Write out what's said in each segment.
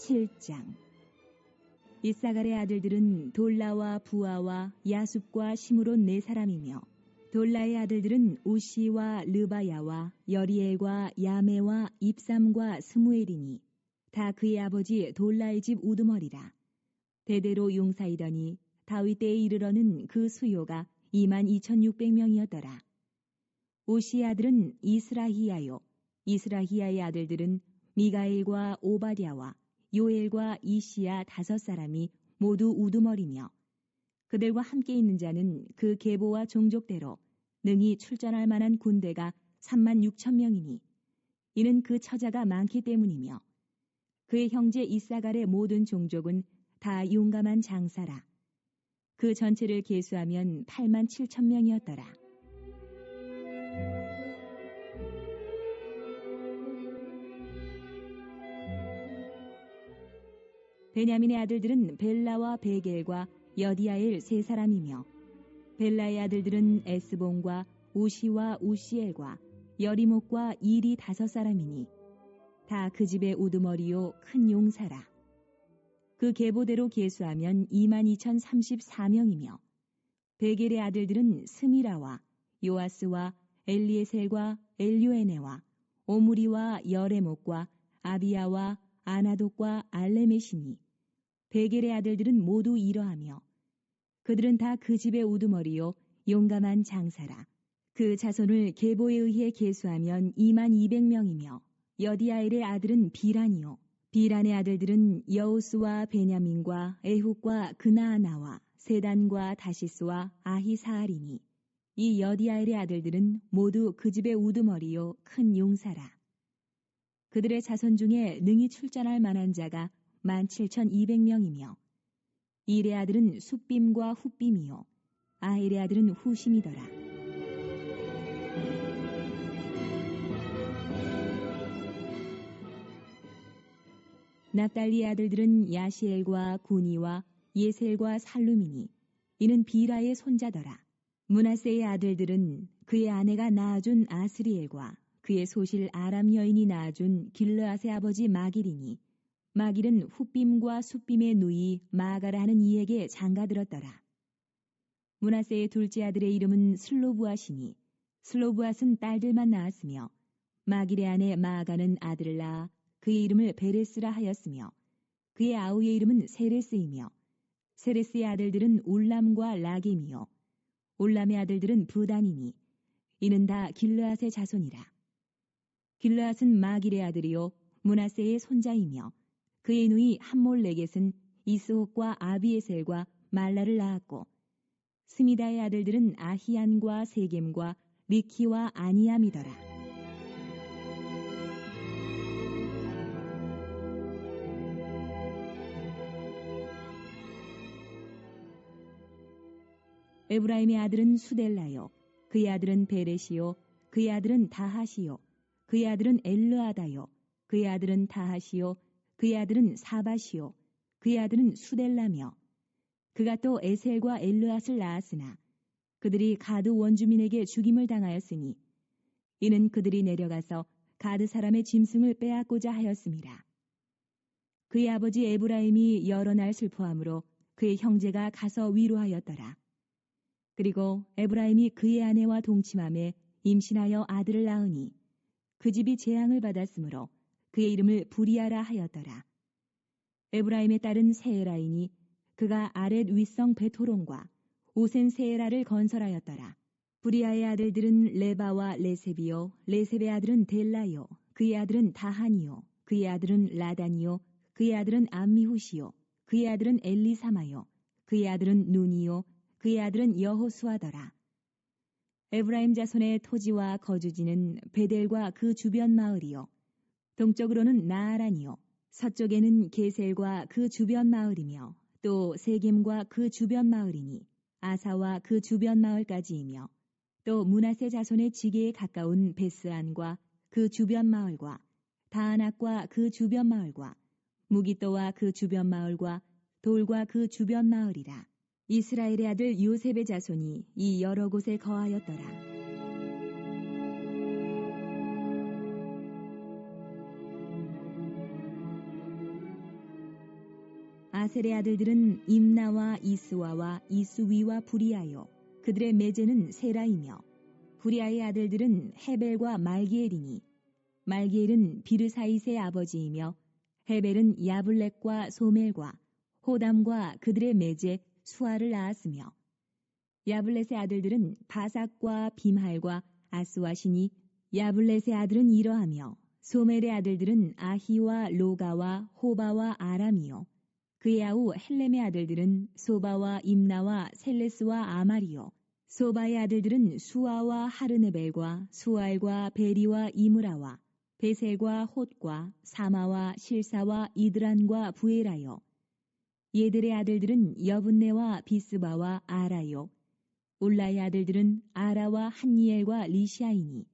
7장. 이사갈의 아들들은 돌라와 부아와 야숲과 시므론 네 사람이며, 돌라의 아들들은 우시와 르바야와 여리엘과 야메와 입삼과 스무엘이니 다 그의 아버지 돌라의 집 우두머리라. 대대로 용사이더니 다윗 때에 이르러는 그 수요가 22,600명이었더라. 우시의 아들은 이스라히야요, 이스라히야의 아들들은 미가엘과 오바댜와 요엘과 이시야 5사람이 모두 우두머리며, 그들과 함께 있는 자는 그 계보와 종족대로 능히 출전할 만한 군대가 36,000명이니 이는 그 처자가 많기 때문이며, 그의 형제 이사갈의 모든 종족은 다 용감한 장사라. 그 전체를 계수하면 87,000명이었더라. 베냐민의 아들들은 벨라와 베겔과 여디아엘 3사람이며, 벨라의 아들들은 에스본과 우시와 우시엘과 여리목과 일이 5사람이니 다 그 집의 우두머리요 큰 용사라. 그 계보대로 계수하면 22,034명이며, 베겔의 아들들은 스미라와 요아스와 엘리에셀과 엘류에네와 오므리와 여레목과 아비야와 아나독과 알레메시니 베겔의 아들들은 모두 이러하며, 그들은 다 그 집의 우두머리요 용감한 장사라. 그 자손을 계보에 의해 계수하면 22,000명이며, 여디아엘의 아들은 비란이요, 비란의 아들들은 여우스와 베냐민과 에훗과 그나아나와 세단과 다시스와 아히사알이니 이 여디아엘의 아들들은 모두 그 집의 우두머리요 큰 용사라. 그들의 자손 중에 능히 출전할 만한 자가 17,200명이며, 일의 아들은 숫빔과 훗빔이요 아헬의 아들은 후심이더라. 납달리의 아들들은 야시엘과 구니와 예셀과 살루미니 이는 비라의 손자더라. 므낫세의 아들들은 그의 아내가 낳아준 아스리엘과 그의 소실 아람 여인이 낳아준 길르앗의 아버지 마길이니 마길은 훗빔과 숫빔의 누이 마가라는 이에게 장가들었더라. 므낫세의 둘째 아들의 이름은 슬로브앗이니 슬로브앗은 딸들만 낳았으며, 마길의 아내 마아가는 아들을 낳아 그의 이름을 베레스라 하였으며, 그의 아우의 이름은 세레스이며, 세레스의 아들들은 울람과 라겜이요 울람의 아들들은 부단이니 이는 다 길르앗의 자손이라. 길르앗은 마길의 아들이요 므낫세의 손자이며, 그의 누이 함몰레겟은 이스옥과 아비에셀과 말라를 낳았고, 스미다의 아들들은 아히안과 세겜과 리키와 아니암이더라. 에브라임의 아들은 수델라요, 그의 아들은 베레시요, 그의 아들은 다하시요, 그의 아들은 엘르아다요, 그의 아들은 다하시요, 그의 아들은 사바시요, 그의 아들은 수델라며, 그가 또 에셀과 엘르앗을 낳았으나 그들이 가드 원주민에게 죽임을 당하였으니 이는 그들이 내려가서 가드 사람의 짐승을 빼앗고자 하였음이라. 그의 아버지 에브라임이 여러 날 슬퍼함으로 그의 형제가 가서 위로하였더라. 그리고 에브라임이 그의 아내와 동침함에 임신하여 아들을 낳으니 그 집이 재앙을 받았으므로 그의 이름을 부리아라 하였더라. 에브라임의 딸은 세에라이니 그가 아렛 윗성 베토론과 오센 세에라를 건설하였더라. 부리아의 아들들은 레바와 레셉이요, 레셉의 아들은 델라요, 그의 아들은 다하니요, 그의 아들은 라다니요, 그의 아들은 암미후시요, 그의 아들은 엘리사마요, 그의 아들은 눈이요, 그의 아들은 여호수아더라. 에브라임 자손의 토지와 거주지는 베델과 그 주변 마을이요, 동쪽으로는 나아란이요, 서쪽에는 게셀과 그 주변 마을이며, 또 세겜과 그 주변 마을이니 아사와 그 주변 마을까지이며, 또 므낫세 자손의 지게에 가까운 베스안과 그 주변 마을과 다아낙과 그 주변 마을과 무기또와 그 주변 마을과 돌과 그 주변 마을이라. 이스라엘의 아들 요셉의 자손이 이 여러 곳에 거하였더라. 아셀의 아들들은 임나와 이스와와 이스위와 부리아요. 그들의 매제는 세라이며 부리아의 아들들은 헤벨과 말기엘이니 말기엘은 비르사잇의 아버지이며 헤벨은 야블렉과 소멜과 호담과 그들의 매제 수아를 낳았으며 야블렛의 아들들은 바삭과 빔할과 아스와시니 야블렛의 아들은 이러하며 소멜의 아들들은 아히와 로가와 호바와 아람이요 그의 아우 헬렘의 아들들은 소바와 임나와 셀레스와 아마리요 소바의 아들들은 수아와 하르네벨과 수알과 베리와 이므라와 베셀과 홑과 사마와 실사와 이드란과 부에라요 얘들의 아들들은 여분네와 비스바와 아라요 울라의 아들들은 아라와 한니엘과 리시아이니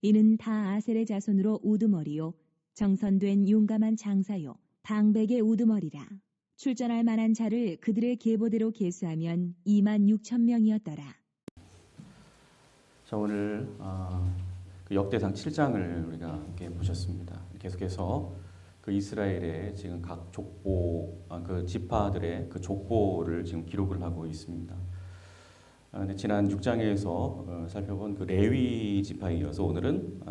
이는 다 아셀의 자손으로 우두머리요 정선된 용감한 장사요 방백의 우두머리라. 출전할 만한 자를 그들의 계보대로 계수하면 26,000명이었더라. 자, 오늘 그 역대상 7장을 우리가 함께 보셨습니다. 계속해서 그 이스라엘의 지금 각 족보, 그 지파들의 그 족보를 지금 기록을 하고 있습니다. 근데 지난 6장에서 살펴본 그 레위 지파에 이어서 오늘은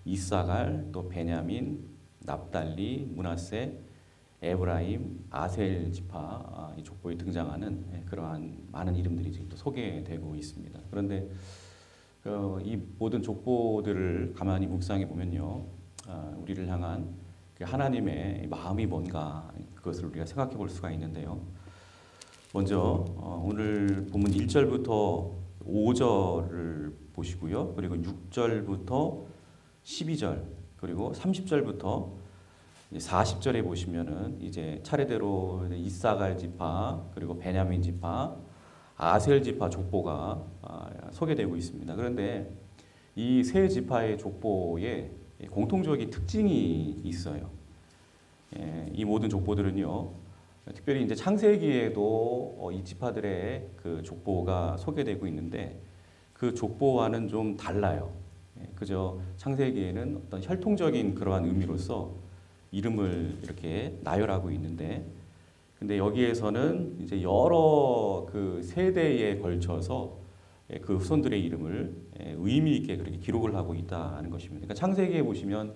이사갈, 또 베냐민, 납달리, 므낫세, 에브라임, 아셀 지파 이 족보에 등장하는 그러한 많은 이름들이 지금 또 소개되고 있습니다. 그런데 이 모든 족보들을 가만히 묵상해 보면요, 우리를 향한 그 하나님의 마음이 뭔가 그것을 우리가 생각해 볼 수가 있는데요. 먼저 오늘 본문 1절부터 5절을 보시고요. 그리고 6절부터 12절 그리고 30절부터 40절에 보시면은 이제 차례대로 이사갈 지파 그리고 베냐민 지파, 아셀 지파 족보가 소개되고 있습니다. 그런데 이 세 지파의 족보에 공통적인 특징이 있어요. 이 모든 족보들은요, 특별히 이제 창세기에도 이 지파들의 그 족보가 소개되고 있는데 그 족보와는 좀 달라요. 그저 창세기에는 어떤 혈통적인 그러한 의미로서 이름을 이렇게 나열하고 있는데, 근데 여기에서는 이제 여러 그 세대에 걸쳐서 그 후손들의 이름을 의미 있게 그렇게 기록을 하고 있다는 것입니다. 그러니까 창세기에 보시면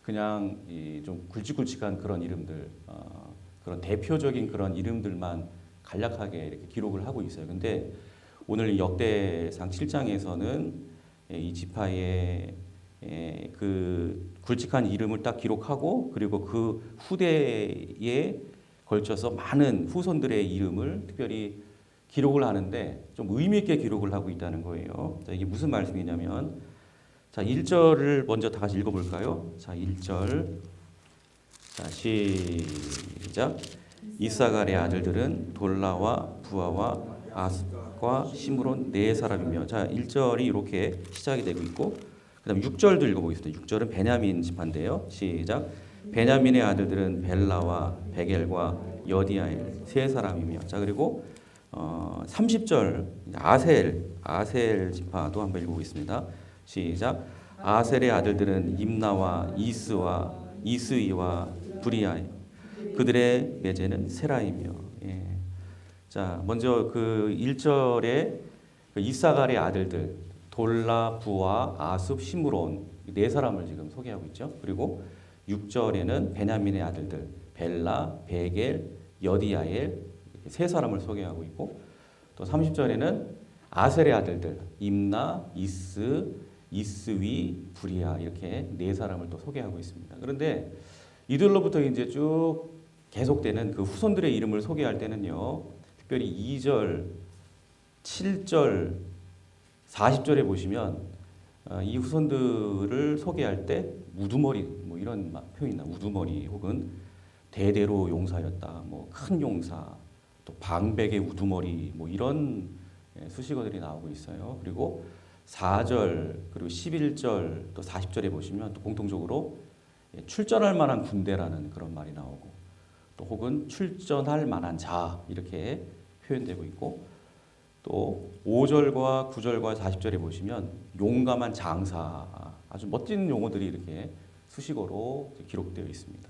그냥 좀 굵직굵직한 그런 이름들, 그런 대표적인 그런 이름들만 간략하게 이렇게 기록을 하고 있어요. 근데 오늘 역대상 7장에서는 이 지파의 그 굵직한 이름을 딱 기록하고, 그리고 그 후대에 걸쳐서 많은 후손들의 이름을 특별히 기록을 하는데 좀 의미 있게 기록을 하고 있다는 거예요. 자, 이게 무슨 말씀이냐면, 자, 1절을 먼저 다 같이 읽어볼까요? 자, 1절. 자, 시작. 이사갈의 아들들은 돌라와 부아와 아스과 시므론 네 사람이며. 자, 1절이 이렇게 시작이 되고 있고, 그다음 6절도 읽어보겠습니다. 6절은 베냐민 지파인데요. 시작. 베냐민의 아들들은 벨라와 베겔과 여디아엘 세 사람이며. 자, 그리고 30절 아셀 지파도 한번 읽어보겠습니다. 시작. 아셀의 아들들은 임나와 이스와 이스이와 부리아 그들의 매제는 세라이며. 예. 자, 먼저 그 1절에 그 이사갈의 아들들 돌라, 부아, 아숲, 시므론 네 사람을 지금 소개하고 있죠. 그리고 6절에는 베냐민의 아들들 벨라, 베겔, 여디아엘 세 사람을 소개하고 있고, 또 30절에는 아셀의 아들들 임나, 이스, 이스위, 부리아 이렇게 네 사람을 또 소개하고 있습니다. 그런데 이들로부터 이제 쭉 계속되는 그 후손들의 이름을 소개할 때는요, 특별히 2절, 7절, 40절에 보시면 이 후손들을 소개할 때 우두머리 뭐 이런 표현이 나. 우두머리 혹은 대대로 용사였다, 뭐 큰 용사, 또 방백의 우두머리 뭐 이런 수식어들이 나오고 있어요. 그리고 4절 그리고 11절 또 40절에 보시면 또 공통적으로 출전할 만한 군대라는 그런 말이 나오고, 또 혹은 출전할 만한 자 이렇게 표현되고 있고, 또 5절과 9절과 40절에 보시면 용감한 장사, 아주 멋진 용어들이 이렇게 수식어로 기록되어 있습니다.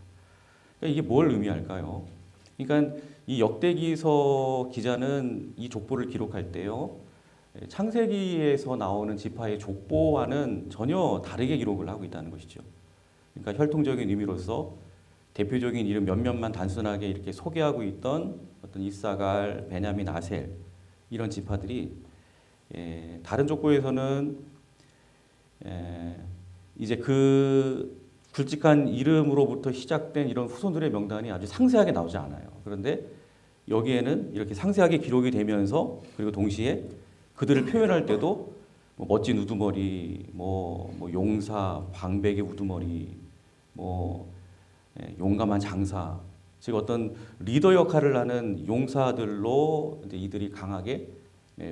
그러니까 이게 뭘 의미할까요? 그러니까 이 역대기서 기자는 이 족보를 기록할 때요, 창세기에서 나오는 지파의 족보와는 전혀 다르게 기록을 하고 있다는 것이죠. 그러니까 혈통적인 의미로서 대표적인 이름 몇몇만 단순하게 이렇게 소개하고 있던 어떤 이사갈, 베냐민, 아셀 이런 지파들이 다른 족보에서는 이제 그 굵직한 이름으로부터 시작된 이런 후손들의 명단이 아주 상세하게 나오지 않아요. 그런데 여기에는 이렇게 상세하게 기록이 되면서 그리고 동시에 그들을 표현할 때도 뭐 멋진 우두머리, 뭐 용사, 광백의 우두머리, 용감한 장사, 즉 어떤 리더 역할을 하는 용사들로 이제 이들이 강하게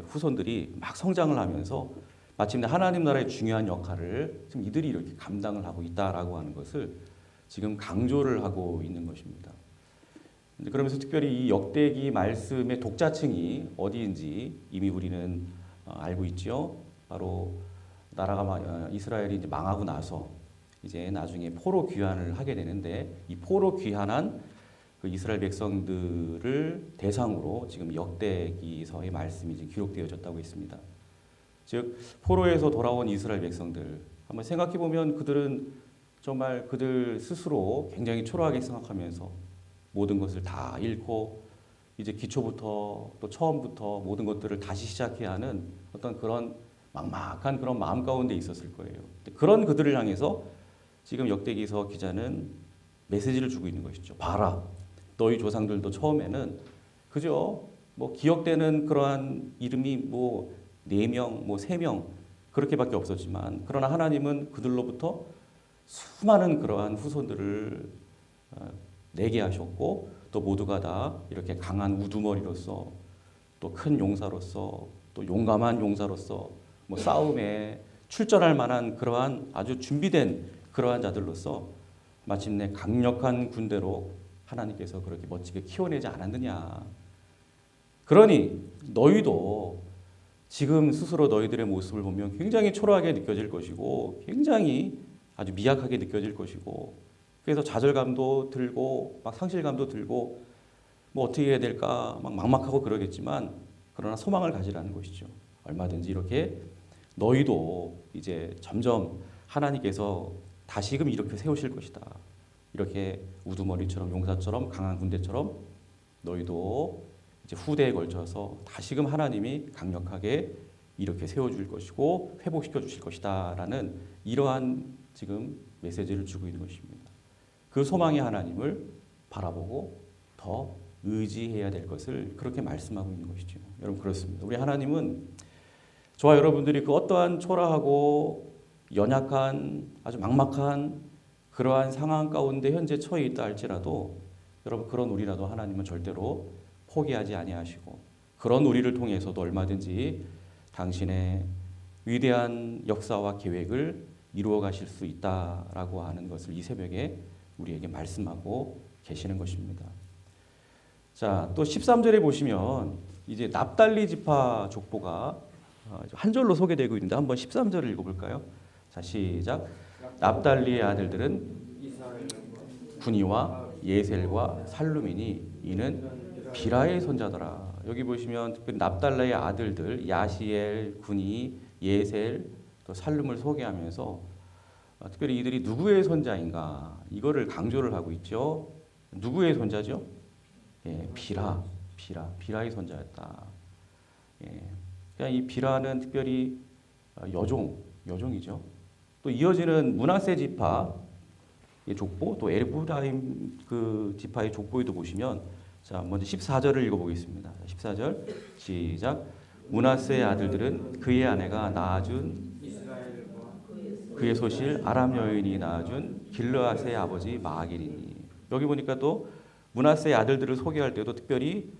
후손들이 막 성장을 하면서 마침내 하나님 나라의 중요한 역할을 지금 이들이 이렇게 감당을 하고 있다라고 하는 것을 지금 강조를 하고 있는 것입니다. 그러면서 특별히 이 역대기 말씀의 독자층이 어디인지 이미 우리는 알고 있죠. 바로 나라가 이스라엘이 이제 망하고 나서 이제 나중에 포로 귀환을 하게 되는데 이 포로 귀환한 그 이스라엘 백성들을 대상으로 지금 역대기서의 말씀이 지금 기록되어졌다고 했습니다. 즉 포로에서 돌아온 이스라엘 백성들 한번 생각해 보면 그들은 정말 그들 스스로 굉장히 초라하게 생각하면서 모든 것을 다 잃고 이제 기초부터 또 처음부터 모든 것들을 다시 시작해야 하는 어떤 그런 막막한 그런 마음 가운데 있었을 거예요. 그런 그들을 향해서 지금 역대기서 기자는 메시지를 주고 있는 것이죠. 봐라, 너희 조상들도 처음에는 그저 뭐 기억되는 그러한 이름이 뭐 4명, 뭐 3명 그렇게밖에 없었지만 그러나 하나님은 그들로부터 수많은 그러한 후손들을 내게 하셨고 또 모두가 다 이렇게 강한 우두머리로서 또 큰 용사로서 또 용감한 용사로서 뭐 싸움에 출전할 만한 그러한 아주 준비된 그러한 자들로서 마침내 강력한 군대로 하나님께서 그렇게 멋지게 키워내지 않았느냐. 그러니 너희도 지금 스스로 너희들의 모습을 보면 굉장히 초라하게 느껴질 것이고 굉장히 아주 미약하게 느껴질 것이고 그래서 좌절감도 들고 막 상실감도 들고 뭐 어떻게 해야 될까 막 막막하고 그러겠지만 그러나 소망을 가지라는 것이죠. 얼마든지 이렇게 너희도 이제 점점 하나님께서 다시금 이렇게 세우실 것이다. 이렇게 우두머리처럼 용사처럼 강한 군대처럼 너희도 이제 후대에 걸쳐서 다시금 하나님이 강력하게 이렇게 세워줄 것이고 회복시켜 주실 것이다라는 이러한 지금 메시지를 주고 있는 것입니다. 그 소망의 하나님을 바라보고 더 의지해야 될 것을 그렇게 말씀하고 있는 것이죠. 여러분 그렇습니다. 우리 하나님은 저와 여러분들이 그 어떠한 초라하고 연약한 아주 막막한 그러한 상황 가운데 현재 처해 있다 할지라도 여러분 그런 우리라도 하나님은 절대로 포기하지 아니하시고 그런 우리를 통해서도 얼마든지 당신의 위대한 역사와 계획을 이루어 가실 수 있다라고 하는 것을 이 새벽에 우리에게 말씀하고 계시는 것입니다. 자, 또 13절에 보시면 이제 납달리 지파 족보가 한 절로 소개되고 있는데 한번 13절을 읽어볼까요? 자, 시작. 납달리의 아들들은 군이와 예셀과 살루미니 이는 비라의 손자더라. 여기 보시면 특별히 납달리의 아들들 야시엘, 군이, 예셀, 또 살룸을 소개하면서 특별히 이들이 누구의 손자인가 이거를 강조를 하고 있죠. 누구의 손자죠? 예, 비라의 손자였다. 예, 그러니까 이 비라는 특별히 여종이죠. 또 이어지는 므낫세 지파의 족보, 또 에브라임 그 지파의 족보에도 보시면 자 먼저 14절을 읽어보겠습니다. 14절 시작. 므낫세의 아들들은 그의 아내가 낳아준 그의 소실 아람 여인이 낳아준 길르앗의 아버지 마길이니. 여기 보니까 또 므낫세의 아들들을 소개할 때도 특별히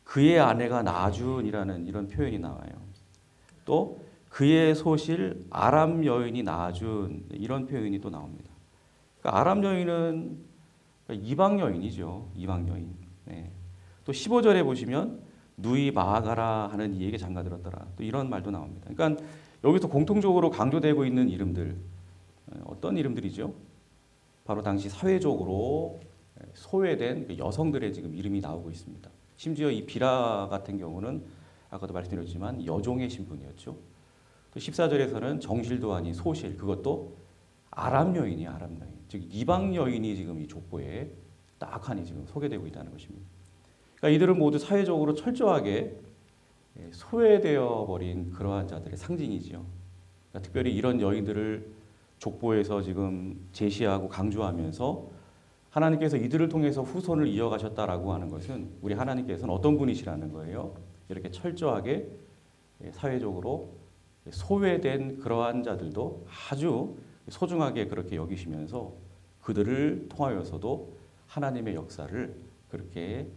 그의 아내가 낳아준이라는 이런 표현이 나와요. 또 그의 소실 아람 여인이 낳아준 이런 표현이 또 나옵니다. 그러니까 아람 여인은 이방 여인이죠. 이방 여인. 네. 또 15절에 보시면 누이 마하가라 하는 이에게 장가들었더라. 또 이런 말도 나옵니다. 그러니까 여기서 공통적으로 강조되고 있는 이름들 어떤 이름들이죠? 바로 당시 사회적으로 소외된 그 여성들의 지금 이름이 나오고 있습니다. 심지어 이 비라 같은 경우는 아까도 말씀드렸지만 여종의 신분이었죠. 또 14절에서는 정실도 아닌 소실, 그것도 아람 여인이에요. 아람 여인. 즉 이방 여인이 지금 이 족보에 딱하니 지금 소개되고 있다는 것입니다. 그러니까 이들은 모두 사회적으로 철저하게 소외되어 버린 그러한 자들의 상징이지요. 그러니까 특별히 이런 여인들을 족보에서 지금 제시하고 강조하면서 하나님께서 이들을 통해서 후손을 이어가셨다라고 하는 것은 우리 하나님께서는 어떤 분이시라는 거예요. 이렇게 철저하게 사회적으로 소외된 그러한 자들도 아주 소중하게 그렇게 여기시면서 그들을 통하여서도 하나님의 역사를 그렇게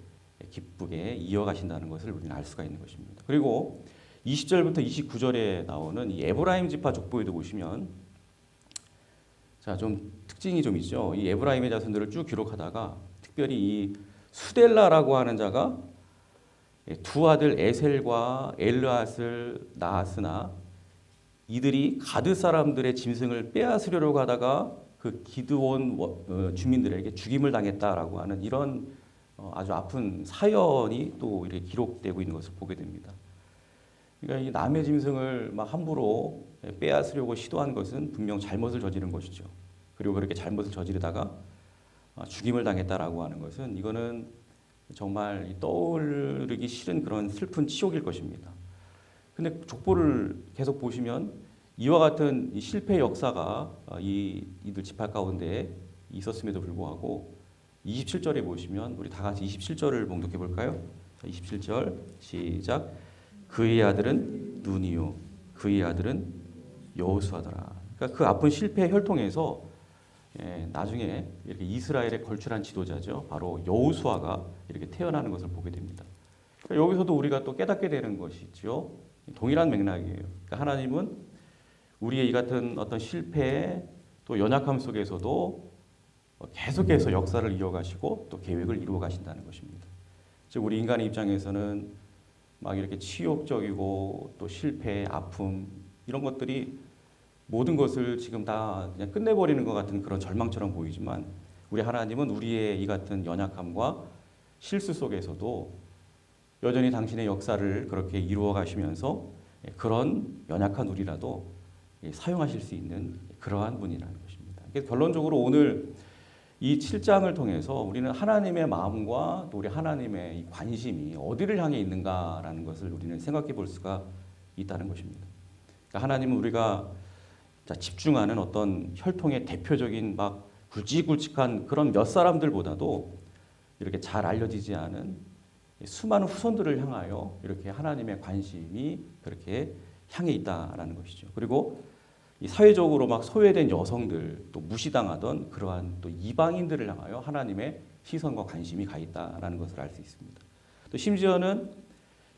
기쁘게 이어가신다는 것을 우리는 알 수가 있는 것입니다. 그리고 20절부터 29절에 나오는 이 에브라임 지파 족보에도 보시면 자, 좀 특징이 좀 있죠. 이 에브라임의 자손들을 쭉 기록하다가 특별히 이 수델라라고 하는 자가 두 아들 에셀과 엘르앗을 낳았으나 이들이 가드 사람들의 짐승을 빼앗으려고 하다가 그 기드온 주민들에게 죽임을 당했다라고 하는 이런 아주 아픈 사연이 또 이렇게 기록되고 있는 것을 보게 됩니다. 그러니까 이 남의 짐승을 막 함부로 빼앗으려고 시도한 것은 분명 잘못을 저지른 것이죠. 그리고 그렇게 잘못을 저지르다가 죽임을 당했다라고 하는 것은 이거는 정말 떠오르기 싫은 그런 슬픈 치욕일 것입니다. 근데 족보를 계속 보시면 이와 같은 이 실패 역사가 이들 지파 가운데 있었음에도 불구하고 27절에 보시면 우리 다 같이 27절을 봉독해 볼까요? 27절 시작. 그의 아들은 눈이요 그의 아들은 여호수아더라. 그러니까 그 아픈 실패의 혈통에서 나중에 이렇게 이스라엘의 걸출한 지도자죠. 바로 여호수아가 이렇게 태어나는 것을 보게 됩니다. 그러니까 여기서도 우리가 또 깨닫게 되는 것이죠. 동일한 맥락이에요. 그러니까 하나님은 우리의 이 같은 어떤 실패 또 연약함 속에서도 계속해서 역사를 이어가시고 또 계획을 이루어 가신다는 것입니다. 즉 우리 인간의 입장에서는 막 이렇게 치욕적이고 또 실패, 아픔 이런 것들이 모든 것을 지금 다 그냥 끝내버리는 것 같은 그런 절망처럼 보이지만 우리 하나님은 우리의 이 같은 연약함과 실수 속에서도 여전히 당신의 역사를 그렇게 이루어 가시면서 그런 연약한 우리라도 사용하실 수 있는 그러한 분이라는 것입니다. 결론적으로 오늘 이 7장을 통해서 우리는 하나님의 마음과 또 우리 하나님의 이 관심이 어디를 향해 있는가라는 것을 우리는 생각해 볼 수가 있다는 것입니다. 그러니까 하나님은 우리가 집중하는 어떤 혈통의 대표적인 막 굵직굵직한 그런 몇 사람들보다도 이렇게 잘 알려지지 않은 수많은 후손들을 향하여 이렇게 하나님의 관심이 그렇게 향해 있다라는 것이죠. 그리고 이 사회적으로 막 소외된 여성들 또 무시당하던 그러한 또 이방인들을 향하여 하나님의 시선과 관심이 가 있다라는 것을 알 수 있습니다. 또 심지어는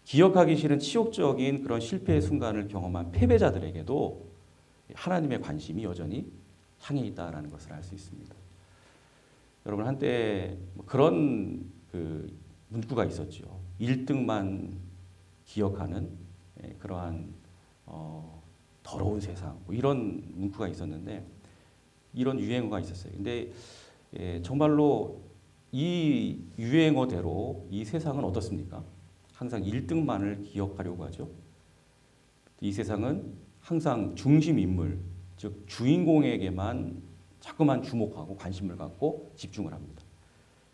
기억하기 싫은 치욕적인 그런 실패의 순간을 경험한 패배자들에게도 하나님의 관심이 여전히 향해 있다라는 것을 알 수 있습니다. 여러분 한때 그런 그 문구가 있었죠. 1등만 기억하는 그러한 더러운 세상 이런 문구가 있었는데 이런 유행어가 있었어요. 근데 정말로 이 유행어대로 이 세상은 어떻습니까? 항상 1등만을 기억하려고 하죠. 이 세상은 항상 중심 인물, 즉 주인공에게만 자꾸만 주목하고 관심을 갖고 집중을 합니다.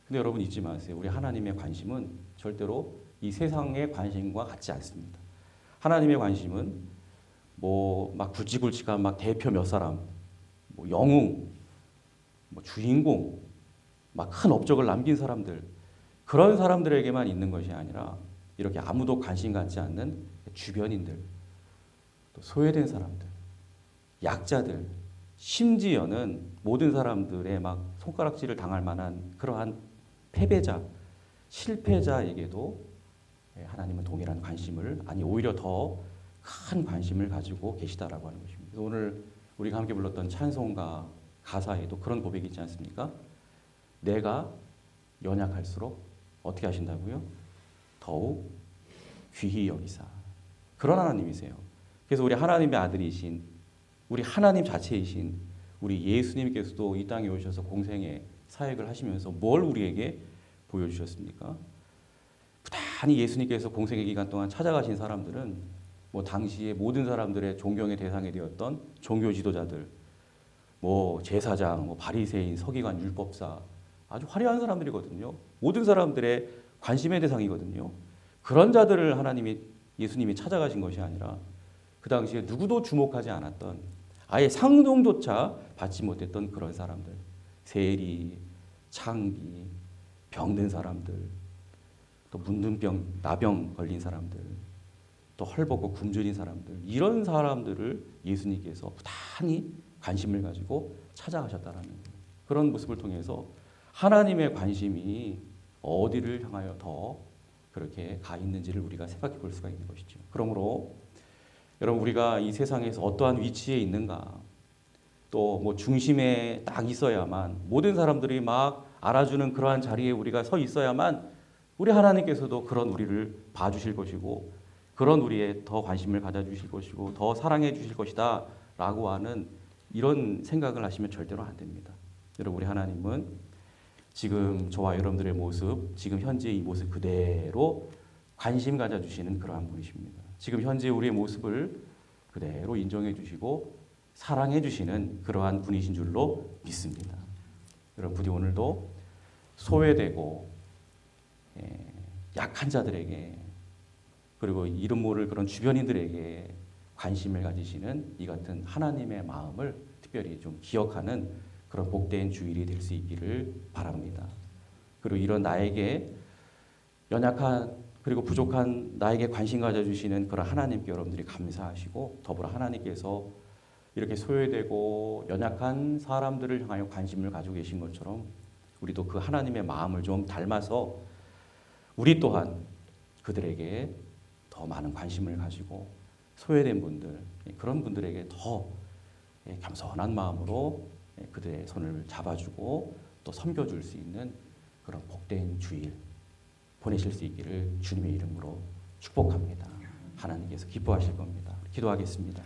근데 여러분 잊지 마세요. 우리 하나님의 관심은 절대로 이 세상의 관심과 같지 않습니다. 하나님의 관심은 뭐 막 굵직굵직한 막 대표 몇 사람, 뭐 영웅, 뭐 주인공, 막 큰 업적을 남긴 사람들 그런 사람들에게만 있는 것이 아니라 이렇게 아무도 관심 갖지 않는 주변인들, 또 소외된 사람들, 약자들, 심지어는 모든 사람들의 막 손가락질을 당할 만한 그러한 패배자, 실패자에게도 하나님은 동일한 관심을 아니 오히려 더 큰 관심을 가지고 계시다라고 하는 것입니다. 그래서 오늘 우리가 함께 불렀던 찬송가 가사에도 그런 고백이 있지 않습니까? 내가 연약할수록 어떻게 하신다고요? 더욱 귀히 여기사. 그런 하나님이세요. 그래서 우리 하나님의 아들이신 우리 하나님 자체이신 우리 예수님께서도 이 땅에 오셔서 공생에 사역을 하시면서 뭘 우리에게 보여주셨습니까? 부단히 예수님께서 공생의 기간 동안 찾아가신 사람들은 뭐 당시에 모든 사람들의 존경의 대상이 되었던 종교 지도자들, 뭐 제사장, 뭐 바리새인, 서기관, 율법사, 아주 화려한 사람들이거든요. 모든 사람들의 관심의 대상이거든요. 그런 자들을 예수님이 찾아가신 것이 아니라 그 당시에 누구도 주목하지 않았던, 아예 상종조차 받지 못했던 그런 사람들, 세리, 창기, 병든 사람들, 또 문둥병, 나병 걸린 사람들, 또 헐벗고 굶주린 사람들, 이런 사람들을 예수님께서 부단히 관심을 가지고 찾아가셨다라는 거예요. 그런 모습을 통해서 하나님의 관심이 어디를 향하여 더 그렇게 가 있는지를 우리가 생각해 볼 수가 있는 것이죠. 그러므로 여러분, 우리가 이 세상에서 어떠한 위치에 있는가, 또 뭐 중심에 딱 있어야만, 모든 사람들이 막 알아주는 그러한 자리에 우리가 서 있어야만 우리 하나님께서도 그런 우리를 봐주실 것이고, 그런 우리에 더 관심을 가져주실 것이고, 더 사랑해 주실 것이다 라고 하는 이런 생각을 하시면 절대로 안 됩니다. 여러분, 우리 하나님은 지금 저와 여러분들의 모습, 지금 현재 이 모습 그대로 관심 가져주시는 그러한 분이십니다. 지금 현재 우리의 모습을 그대로 인정해 주시고 사랑해 주시는 그러한 분이신 줄로 믿습니다. 여러분, 부디 오늘도 소외되고 약한 자들에게, 그리고 이름 모를 그런 주변인들에게 관심을 가지시는 이 같은 하나님의 마음을 특별히 좀 기억하는 그런 복된 주일이 될 수 있기를 바랍니다. 그리고 이런 나에게 연약한 그리고 부족한 나에게 관심 가져주시는 그런 하나님께 여러분들이 감사하시고, 더불어 하나님께서 이렇게 소외되고 연약한 사람들을 향하여 관심을 가지고 계신 것처럼 우리도 그 하나님의 마음을 좀 닮아서 우리 또한 그들에게 더 많은 관심을 가지고 소외된 분들, 그런 분들에게 더 겸손한 마음으로 그들의 손을 잡아주고 또 섬겨줄 수 있는 그런 복된 주일 보내실 수 있기를 주님의 이름으로 축복합니다. 하나님께서 기뻐하실 겁니다. 기도하겠습니다.